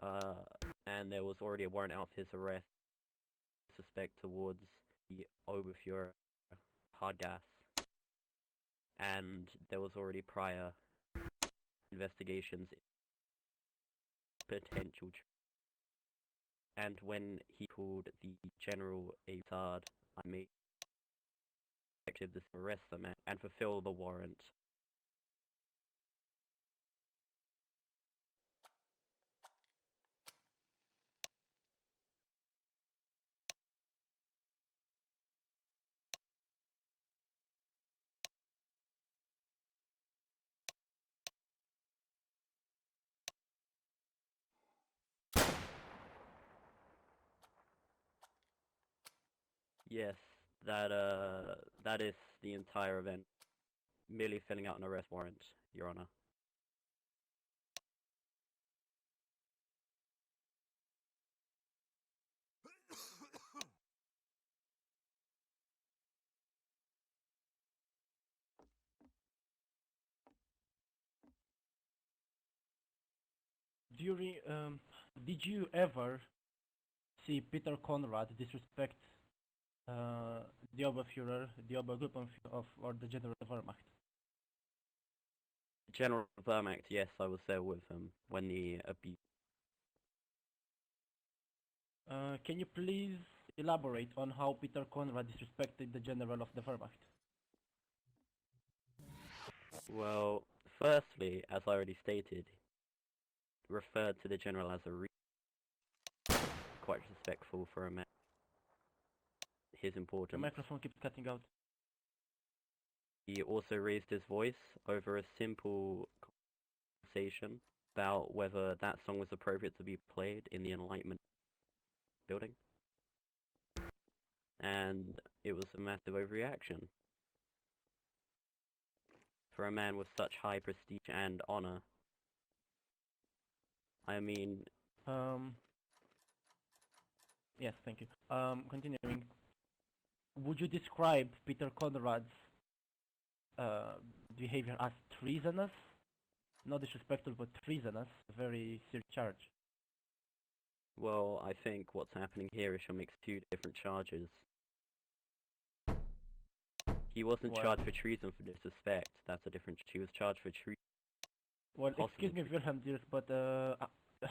and there was already a warrant out for his arrest, suspect towards the Oberfuhrer hard gas, and there was already prior investigations potential. And when he called the General Assad, I made effective to arrest the man and fulfill the warrant. Yes, that is the entire event. Merely filling out an arrest warrant, Your Honor. During, did you ever see Peter Konrad disrespect the Oberfuhrer, the Obergruppen of, or the General Wehrmacht? General Wehrmacht, yes, I was there with him when the abuse. Can you please elaborate on how Peter Konrad disrespected the General of the Wehrmacht? Well, firstly, as I already stated, referred to the general as quite respectful for a man. His The importance. microphone keeps cutting out. He also raised his voice over a simple conversation about whether that song was appropriate to be played in the Enlightenment building. And it was a massive overreaction. For a man with such high prestige and honor. I mean... Yes, thank you. Continuing. Would you describe Peter Conrad's behavior as treasonous? Not disrespectful, but treasonous. Very serious charge. Well, I think what's happening here is you'll mix two different charges. He wasn't charged for treason for disrespect. That's a different. He was charged for treason. Well, excuse me, Wilhelm, dear, but her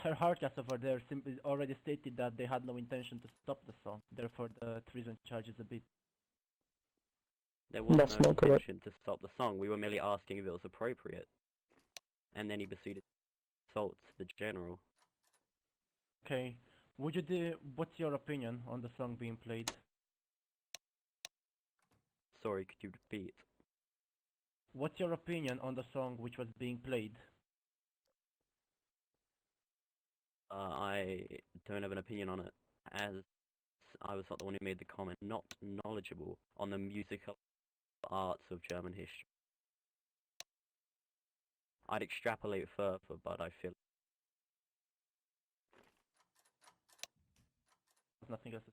hardcast over there simply already stated that they had no intention to stop the song. Therefore, the treason charge is a bit. There was no intention to stop the song. We were merely asking if it was appropriate. And then he proceeded to assault the general. Okay. Would you do? What's your opinion on the song being played? Sorry, could you repeat? What's your opinion on the song which was being played? I don't have an opinion on it, as I was not the one who made the comment, not knowledgeable on the musical arts of German history. I'd extrapolate further, but I feel Nothing else.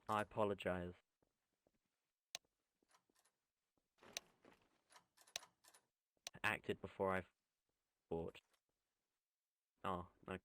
I apologize. Acted before I thought. Oh, no.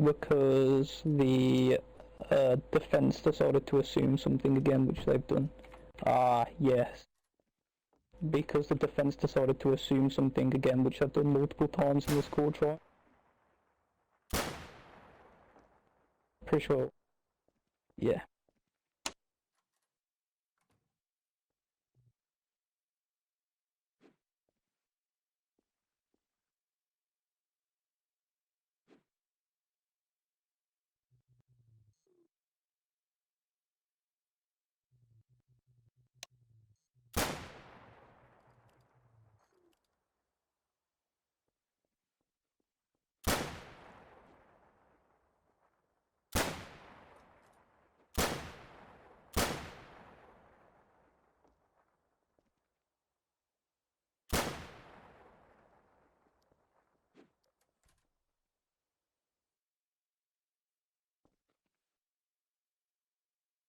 because the defense decided to assume something again, which they've done. Yes. Because the defense decided to assume something again, which they've done multiple times in this court trial. Pretty sure. Yeah.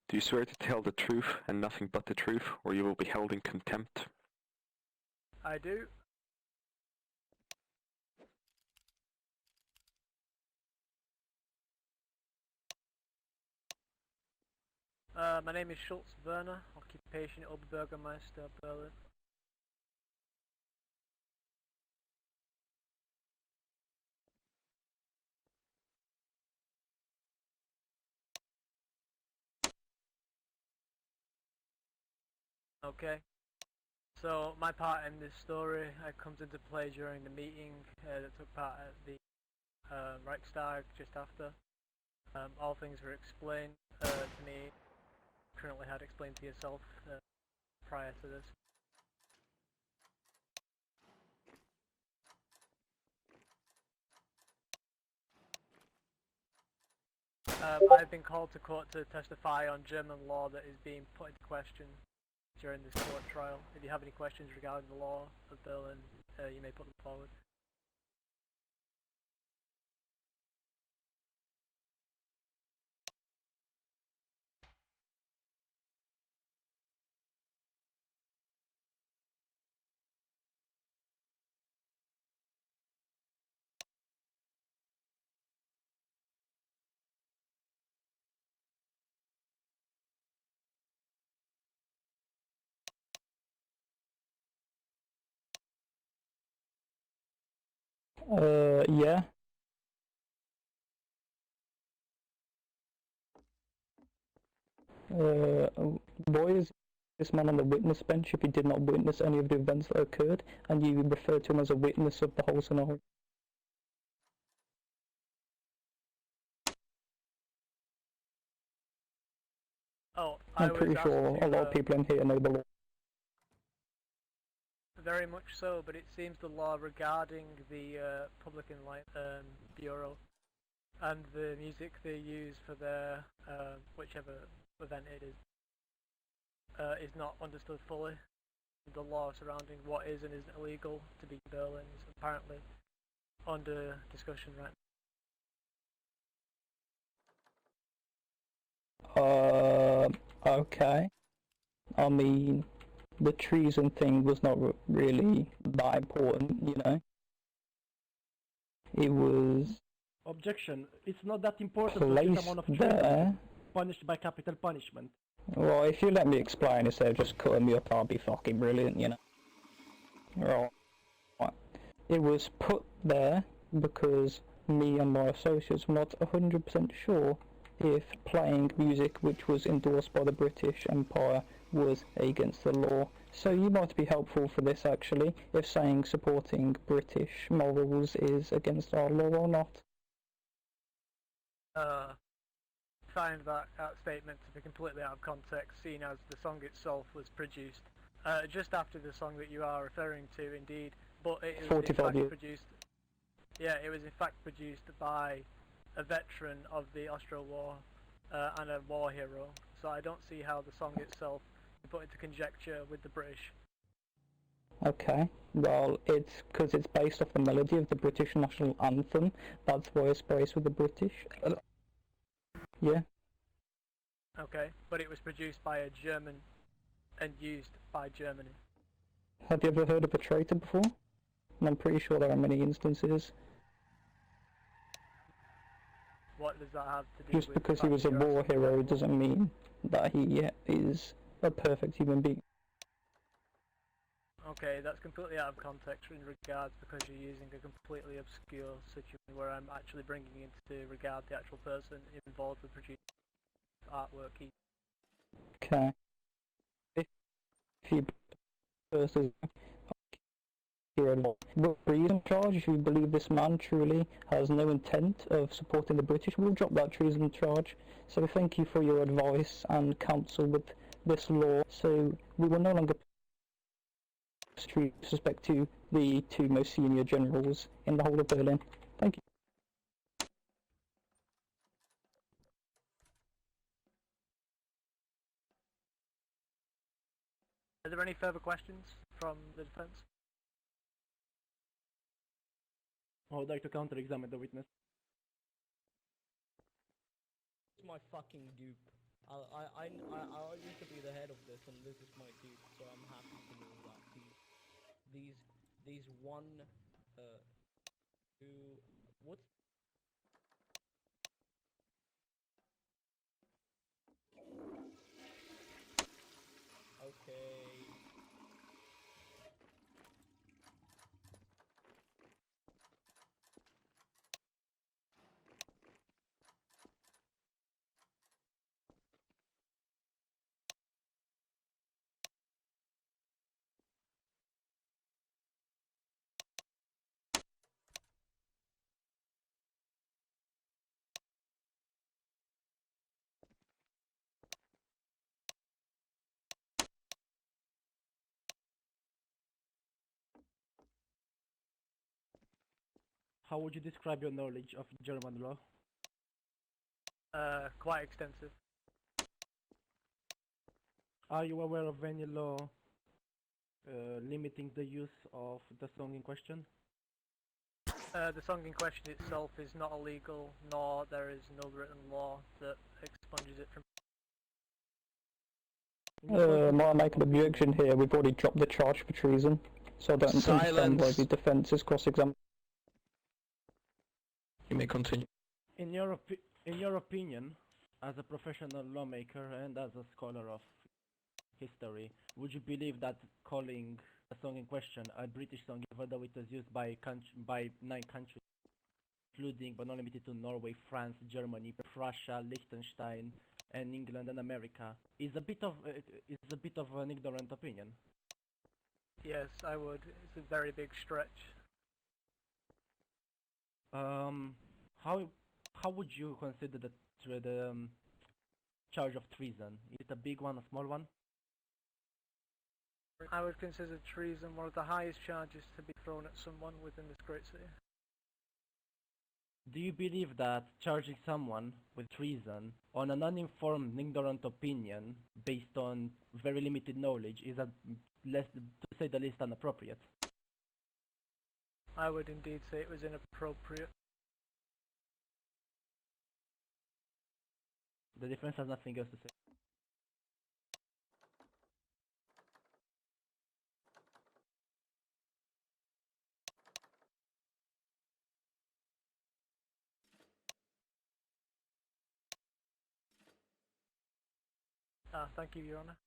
Do you swear to tell the truth and nothing but the truth, or you will be held in contempt? I do. My name is Schultz Werner, occupation Oberbürgermeister, Berlin. Okay. So my part in this story comes into play during the meeting that took part at the Reichstag just after. All things were explained to me. Currently had explained to yourself prior to this. I've been called to court to testify on German law that is being put into question during this court trial. If you have any questions regarding the law of Berlin, you may put them forward. Yeah. Why is this man on the witness bench if he did not witness any of the events that occurred, and you refer to him as a witness of the whole scenario? Oh, I'm pretty sure a lot of people in here know the law. Very much so, but it seems the law regarding the Public Enlightenment Bureau and the music they use for their whichever event it is not understood fully. The law surrounding what is and isn't illegal to be in Berlin is apparently under discussion right now. Okay. I mean, the treason thing was not really that important, you know? It was... Objection. It's not that important to placed someone of there. Punished by capital punishment. Well, if you let me explain instead of just cutting me up, I'll be fucking brilliant, you know? Right. It was put there because me and my associates were not 100% sure if playing music which was endorsed by the British Empire was against the law. So you might be helpful for this actually, if saying supporting British morals is against our law or not. Find that statement to be completely out of context, seeing as the song itself was produced just after the song that you are referring to, indeed, but it was in fact produced. Yeah, it was in fact produced by a veteran of the Austro War and a war hero. So I don't see how the song itself is put into conjecture with the British. Okay, well, it's because it's based off the melody of the British national anthem. That's why it's based with the British. Yeah. Okay, but it was produced by a German and used by Germany. Have you ever heard of a traitor before? And I'm pretty sure there are many instances. What does that have to do Just with the because he fact was that a you're war asking hero about doesn't mean that he is a perfect human being. Okay, that's completely out of context in regards because you're using a completely obscure situation where I'm actually bringing into regard the actual person involved with producing artwork. Okay. If you personally treason charge, if you believe this man truly has no intent of supporting the British, we'll drop that treason charge. So thank you for your advice and counsel with this law. So we will no longer disrespect to the two most senior generals in the whole of Berlin. Thank you. Are there any further questions from the defence? I would like to counter-examine the witness. It's my fucking dupe. I used to be the head of this, and this is my dupe, so I'm happy to know that these one, two, what's okay. How would you describe your knowledge of German law? Quite extensive. Are you aware of any law limiting the use of the song in question? The song in question itself is not illegal, nor there is no written law that expunges it from. Might I make an objection here? We've already dropped the charge for treason, so I don't understand why the defence is cross-examined. You may continue. In your opinion, as a professional lawmaker and as a scholar of history, would you believe that calling a song in question a British song, even though it was used by 9 countries, including but not limited to Norway, France, Germany, Prussia, Liechtenstein, and England and America, is a bit of an ignorant opinion? Yes, I would. It's a very big stretch. How would you consider the charge of treason? Is it a big one, a small one? I would consider treason one of the highest charges to be thrown at someone within this great city. Do you believe that charging someone with treason on an uninformed, ignorant opinion based on very limited knowledge is to say the least, inappropriate? I would indeed say it was inappropriate. The defense has nothing else to say. Thank you, Your Honour.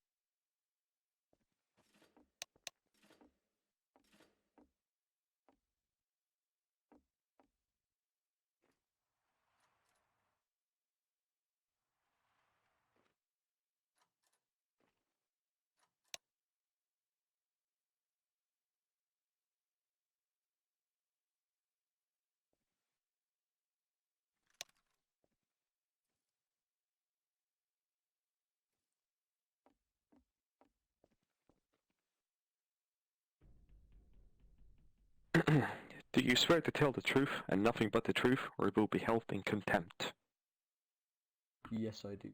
Do you swear to tell the truth and nothing but the truth, or you will be held in contempt? Yes, I do.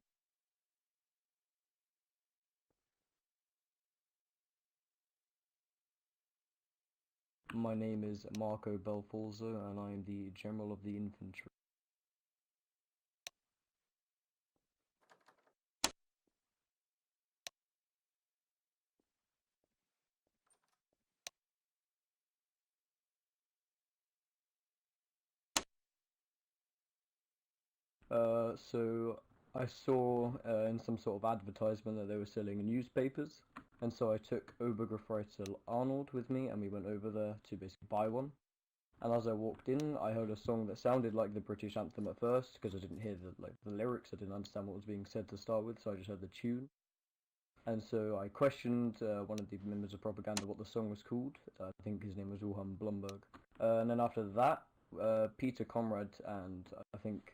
My name is Marco Belforza, and I am the General of the Infantry. So I saw in some sort of advertisement that they were selling newspapers, and so I took Obergruppenreiter Arnold with me, and we went over there to basically buy one. And as I walked in, I heard a song that sounded like the British anthem at first, because I didn't hear the lyrics, I didn't understand what was being said to start with, so I just heard the tune. And so I questioned one of the members of propaganda what the song was called. I think his name was Wilhelm Blumberg. And then after that, Peter Konrad and I think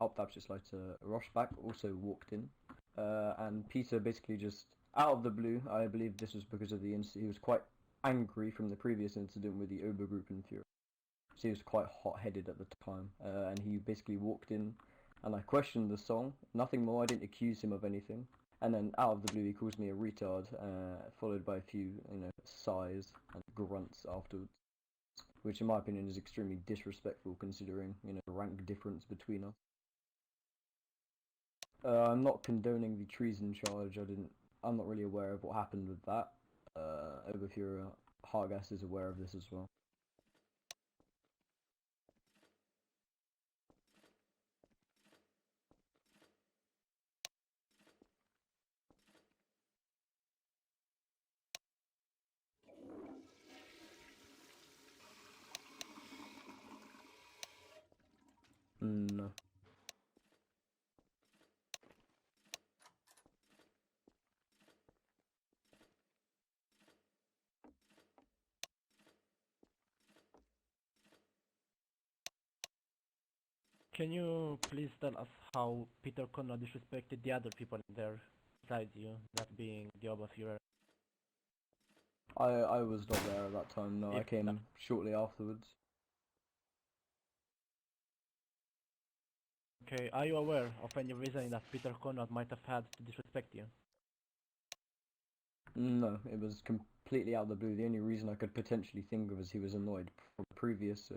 Hauptabschlussleiter Roschbach also walked in. And Peter basically just, out of the blue, I believe this was because of the incident, he was quite angry from the previous incident with the Obergruppenführer. So he was quite hot-headed at the time. And he basically walked in, and I questioned the song. Nothing more, I didn't accuse him of anything. And then out of the blue, he calls me a retard, followed by a few, sighs and grunts afterwards, which in my opinion is extremely disrespectful considering, the rank difference between us. I'm not condoning the treason charge. I'm not really aware of what happened with that. Oberfuhrer Hargas is aware of this as well. No. Can you please tell us how Peter Konrad disrespected the other people there besides you, that being the Oberfuhrer? I was not there at that time, no. I came shortly afterwards. Okay, are you aware of any reason that Peter Konrad might have had to disrespect you? No, it was completely out of the blue. The only reason I could potentially think of is he was annoyed from the previous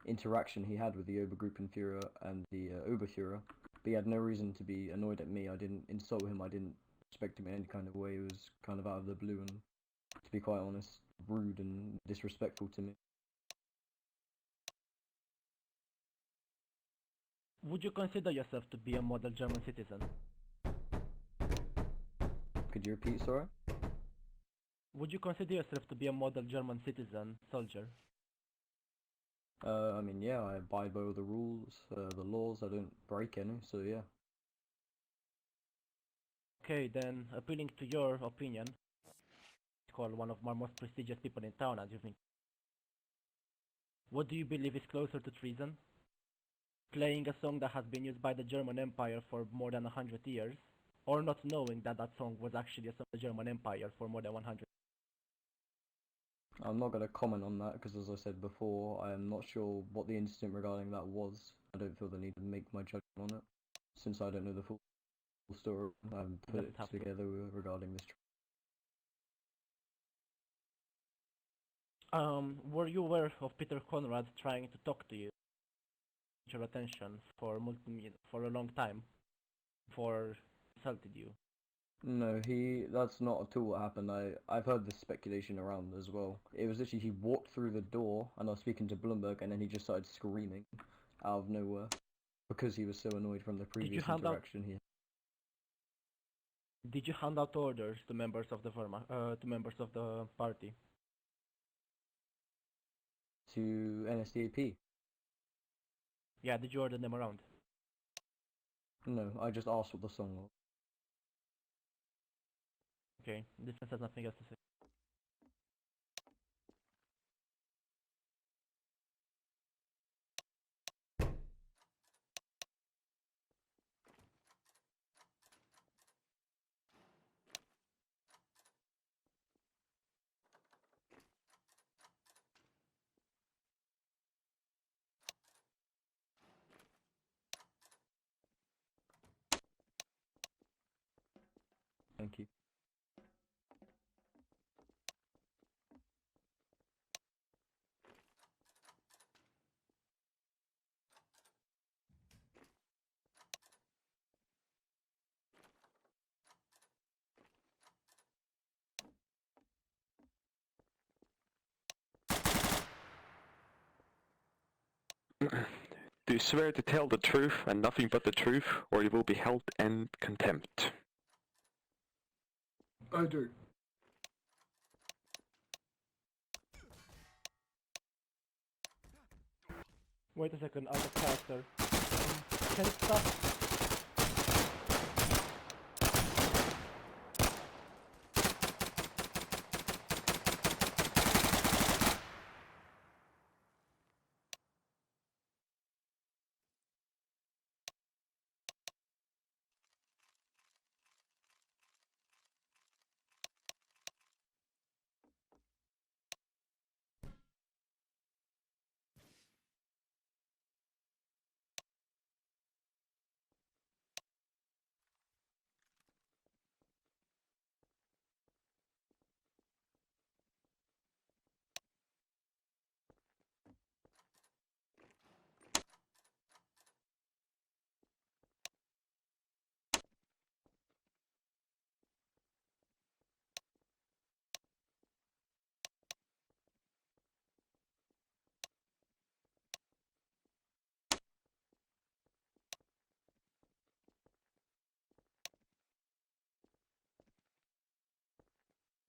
interaction he had with the Obergruppenführer and the Oberfuhrer. But he had no reason to be annoyed at me. I didn't insult him. I didn't respect him in any kind of way. It was kind of out of the blue and, to be quite honest, rude and disrespectful to me. Would you consider yourself to be a model German citizen? Could you repeat, sorry? Would you consider yourself to be a model German citizen, soldier? I mean, yeah, I abide by all the rules, the laws. I don't break any, so yeah. Okay, then, appealing to your opinion, called one of my most prestigious people in town, as you think. What do you believe is closer to treason? Playing a song that has been used by the German Empire for more than 100 years, or not knowing that that song was actually a song of the German Empire for more than 100 years? I'm not going to comment on that because, as I said before, I am not sure what the incident regarding that was. I don't feel the need to make my judgment on it, since I don't know the full story. I haven't put it together regarding this. Were you aware of Peter Konrad trying to talk to you, get your attention for a long time, before insulted you? No, that's not at all what happened. I've heard this speculation around as well. It was literally he walked through the door and I was speaking to Bloomberg and then he just started screaming out of nowhere because he was so annoyed from the previous interaction he had. Did you hand out orders to members of the party? To NSDAP? Yeah, did you order them around? No, I just asked what the song was. Okay, this has nothing else to say. Thank you. Do you swear to tell the truth and nothing but the truth, or you will be held in contempt? I do. Wait a second, out of character. Can it stop?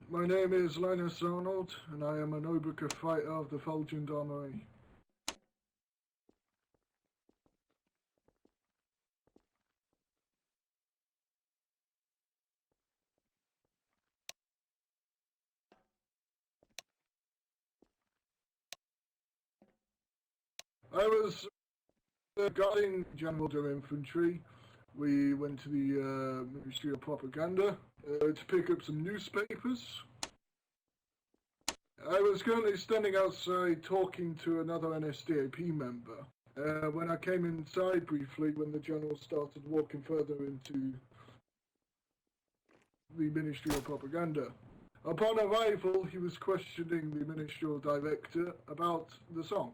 My name is Linus Arnold, and I am an Oberka fighter of the Fulgent Armory. I was guarding General der Infantry. We went to the Ministry of Propaganda to pick up some newspapers. I was currently standing outside talking to another NSDAP member. When I came inside briefly, when the General started walking further into the Ministry of Propaganda. Upon arrival, he was questioning the ministerial director about the song.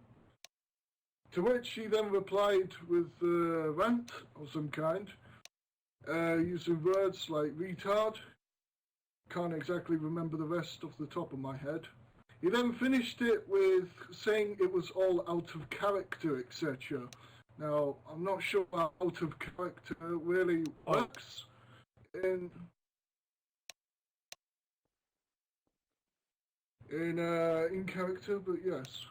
To which he then replied with a rant of some kind, using words like retard. Can't exactly remember the rest off the top of my head. He then finished it with saying it was all out of character, etc. Now, I'm not sure how out of character really works in character, but yes.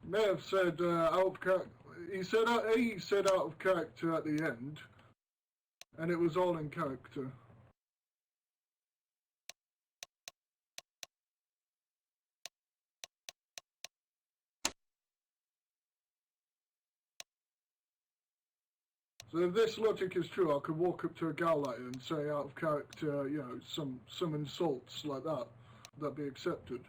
May have said out of character. He said out of character at the end, and it was all in character. So if this logic is true, I could walk up to a gal like her and say out of character, you know, some insults like that. Would that be accepted?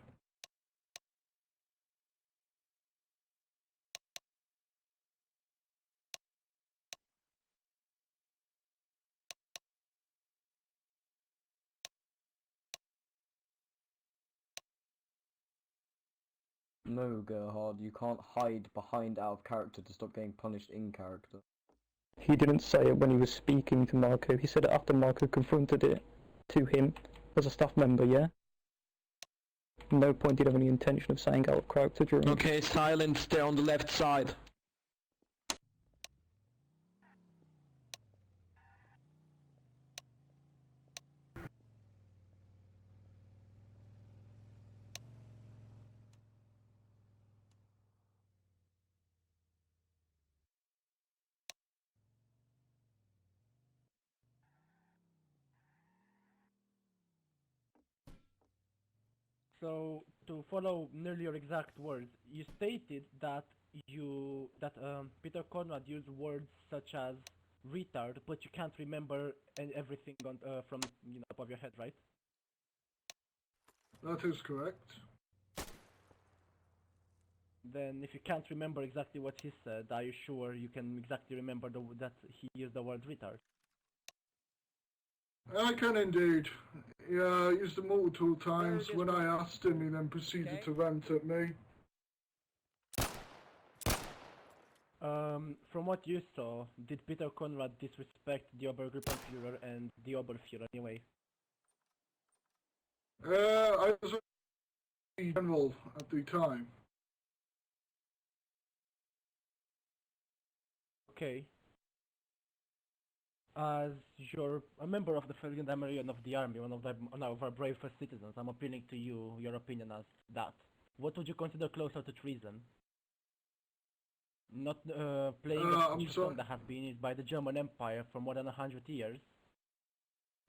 No, Gerhard, you can't hide behind out of character to stop getting punished in character. He didn't say it when he was speaking to Marco. He said it after Marco confronted it to him as a staff member, yeah? No point did he have any intention of saying out of character during... Okay, silence there on the left side. So, to follow nearly your exact words, you stated that Peter Konrad used words such as retard, but you can't remember everything from top of your head, right? That is correct. Then, if you can't remember exactly what he said, are you sure you can exactly remember that he used the word retard? I can indeed. Yeah, I used it multiple times. When I asked him, he then proceeded to rant at me. From what you saw, did Peter Konrad disrespect the Obergruppenführer and the Oberführer anyway? I was a general at the time. Okay. As you're a member of the Felgendammerion of the army, one of our bravest citizens, I'm appealing to you, your opinion as that. What would you consider closer to treason? Not playing a Swedish song that has been used by the German Empire for more than 100 years,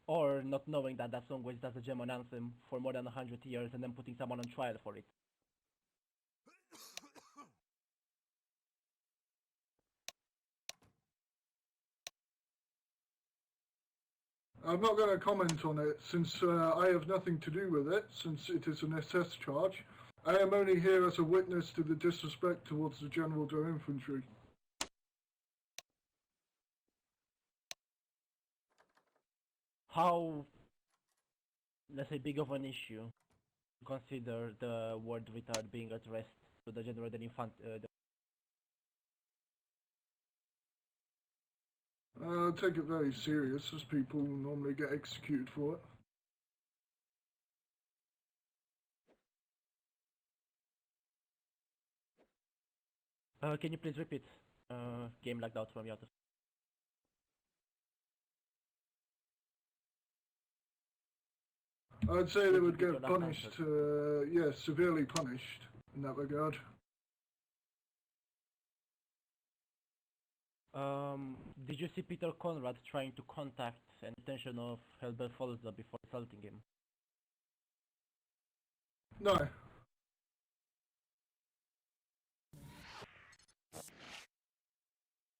or not knowing that that song was just a German anthem for more than 100 years and then putting someone on trial for it. I'm not going to comment on it since I have nothing to do with it, since it is an SS charge. I am only here as a witness to the disrespect towards the General der Infantry. How, let's say, big of an issue consider the word retard being addressed to the General der Infantry? I take it very serious, as people normally get executed for it. Can you please repeat? Game lagged out from your other. I'd say they would get punished, yeah, severely punished in that regard. Did you see Peter Konrad trying to contact an attention of Helbert Folzer before assaulting him? No.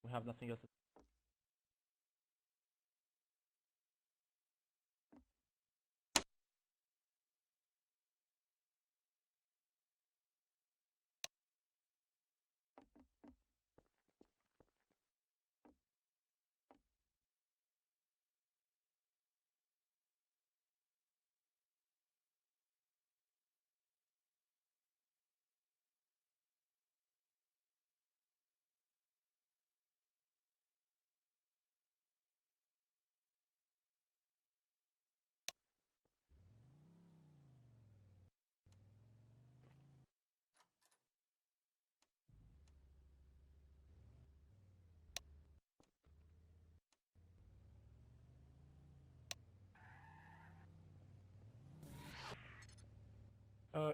We have nothing else.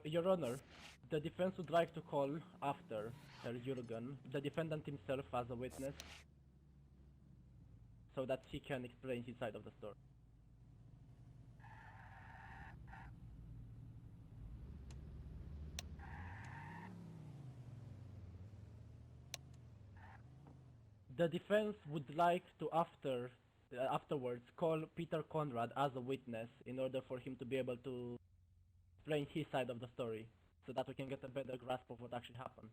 Your Honor, the defense would like to call after Herr Jürgen the defendant himself as a witness so that he can explain his side of the story. The defense would like to afterwards call Peter Konrad as a witness in order for him to be able to explain his side of the story so that we can get a better grasp of what actually happened.